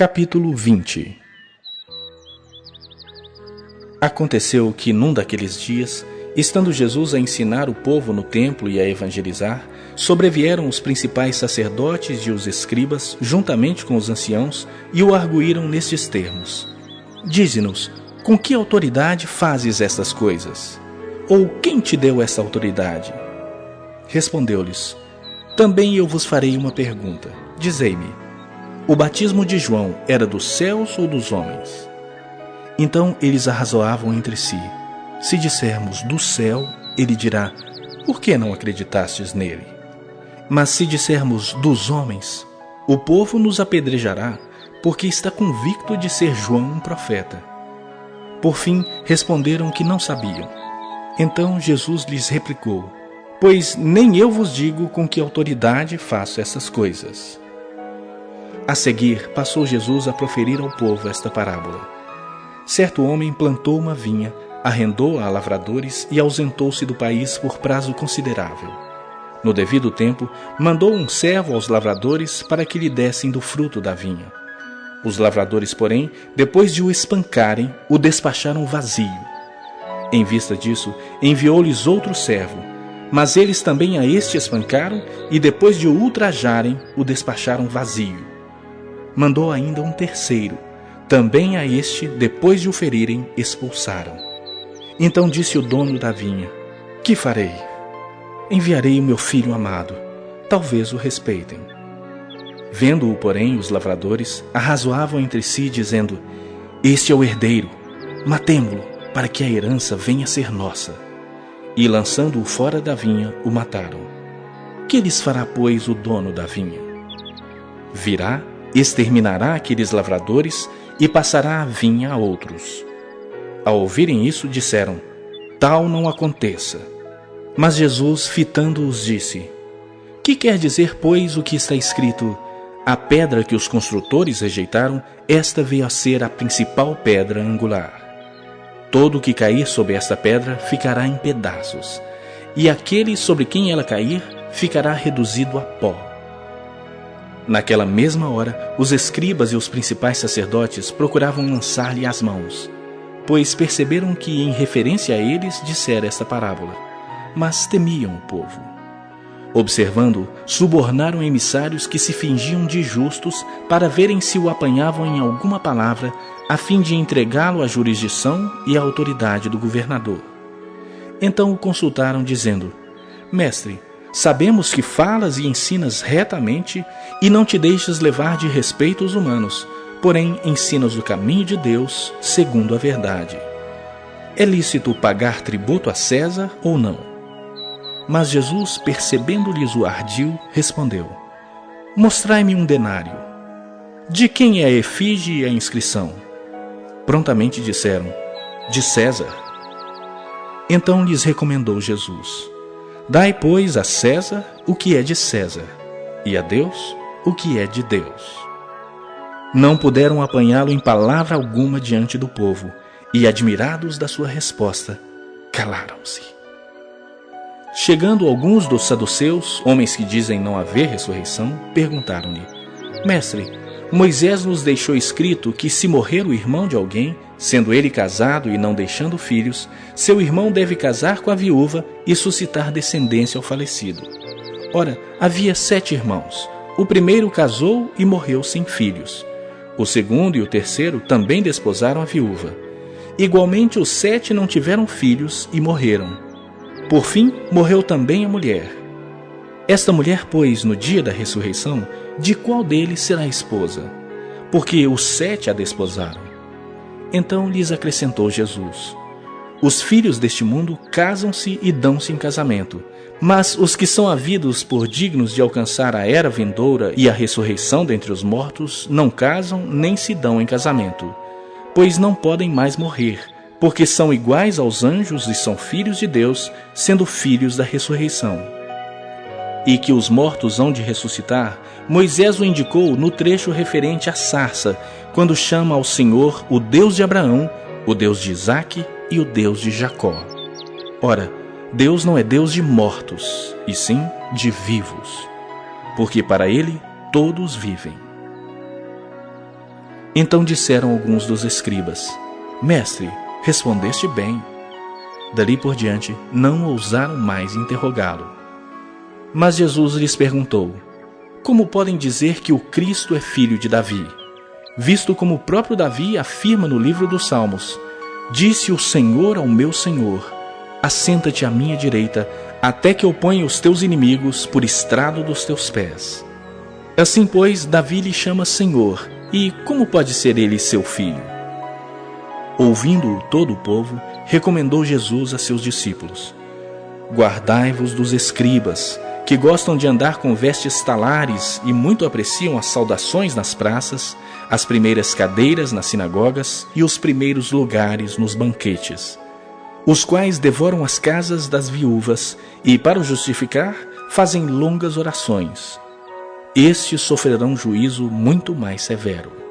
Capítulo 20. Aconteceu que num daqueles dias, estando Jesus a ensinar o povo no templo e a evangelizar, sobrevieram os principais sacerdotes e os escribas, juntamente com os anciãos, e o arguíram nestes termos: Dize-nos, com que autoridade fazes estas coisas? Ou quem te deu essa autoridade? Respondeu-lhes: Também eu vos farei uma pergunta. Dizei-me, o batismo de João era dos céus ou dos homens? Então eles arrazoavam entre si. Se dissermos do céu, ele dirá: Por que não acreditastes nele? Mas se dissermos dos homens, o povo nos apedrejará, porque está convicto de ser João um profeta. Por fim, responderam que não sabiam. Então Jesus lhes replicou: Pois nem eu vos digo com que autoridade faço essas coisas. A seguir, passou Jesus a proferir ao povo esta parábola. Certo homem plantou uma vinha, arrendou-a a lavradores e ausentou-se do país por prazo considerável. No devido tempo, mandou um servo aos lavradores para que lhe dessem do fruto da vinha. Os lavradores, porém, depois de o espancarem, o despacharam vazio. Em vista disso, enviou-lhes outro servo, mas eles também a este espancaram e, depois de o ultrajarem, o despacharam vazio. Mandou ainda um terceiro, também a este, depois de o ferirem, expulsaram. Então disse o dono da vinha: Que farei? Enviarei o meu filho amado, talvez o respeitem. Vendo-o, porém, os lavradores arrazoavam entre si, dizendo: Este é o herdeiro, matemo-lo, para que a herança venha a ser nossa. E, lançando-o fora da vinha, o mataram. Que lhes fará, pois, o dono da vinha? Virá, exterminará aqueles lavradores e passará a vinha a outros. Ao ouvirem isso, disseram: Tal não aconteça. Mas Jesus, fitando-os, disse: Que quer dizer, pois, o que está escrito: A pedra que os construtores rejeitaram, esta veio a ser a principal pedra angular. Todo o que cair sobre esta pedra ficará em pedaços, e aquele sobre quem ela cair ficará reduzido a pó. Naquela mesma hora, os escribas e os principais sacerdotes procuravam lançar-lhe as mãos, pois perceberam que, em referência a eles, dissera esta parábola, mas temiam o povo. Observando-o, subornaram emissários que se fingiam de justos para verem se o apanhavam em alguma palavra, a fim de entregá-lo à jurisdição e à autoridade do governador. Então o consultaram, dizendo: Mestre, sabemos que falas e ensinas retamente e não te deixas levar de respeitos humanos, porém ensinas o caminho de Deus segundo a verdade. É lícito pagar tributo a César ou não? Mas Jesus, percebendo-lhes o ardil, respondeu: Mostrai-me um denário. De quem é a efígie e a inscrição? Prontamente disseram: De César. Então lhes recomendou Jesus: Dai, pois, a César o que é de César, e a Deus o que é de Deus. Não puderam apanhá-lo em palavra alguma diante do povo, e, admirados da sua resposta, calaram-se. Chegando alguns dos saduceus, homens que dizem não haver ressurreição, perguntaram-lhe: Mestre, Moisés nos deixou escrito que, se morrer o irmão de alguém, sendo ele casado e não deixando filhos, seu irmão deve casar com a viúva e suscitar descendência ao falecido. Ora, havia 7 irmãos. O primeiro casou e morreu sem filhos. O segundo e o terceiro também desposaram a viúva. Igualmente, os 7 não tiveram filhos e morreram. Por fim, morreu também a mulher. Esta mulher, pois, no dia da ressurreição, de qual deles será esposa? Porque os 7 a desposaram. Então lhes acrescentou Jesus: Os filhos deste mundo casam-se e dão-se em casamento, mas os que são havidos por dignos de alcançar a era vindoura e a ressurreição dentre os mortos não casam nem se dão em casamento, pois não podem mais morrer, porque são iguais aos anjos e são filhos de Deus, sendo filhos da ressurreição. E que os mortos hão de ressuscitar, Moisés o indicou no trecho referente à sarça, quando chama ao Senhor o Deus de Abraão, o Deus de Isaque e o Deus de Jacó. Ora, Deus não é Deus de mortos, e sim de vivos, porque para ele todos vivem. Então disseram alguns dos escribas: Mestre, respondeste bem. Dali por diante, não ousaram mais interrogá-lo. Mas Jesus lhes perguntou: Como podem dizer que o Cristo é filho de Davi? Visto como o próprio Davi afirma no livro dos Salmos: Disse o Senhor ao meu Senhor: Assenta-te à minha direita, até que eu ponha os teus inimigos por estrado dos teus pés. Assim, pois, Davi lhe chama Senhor, e como pode ser ele seu filho? Ouvindo-o todo o povo, recomendou Jesus a seus discípulos: Guardai-vos dos escribas, que gostam de andar com vestes talares e muito apreciam as saudações nas praças, as primeiras cadeiras nas sinagogas e os primeiros lugares nos banquetes, os quais devoram as casas das viúvas e, para o justificar, fazem longas orações. Estes sofrerão juízo muito mais severo.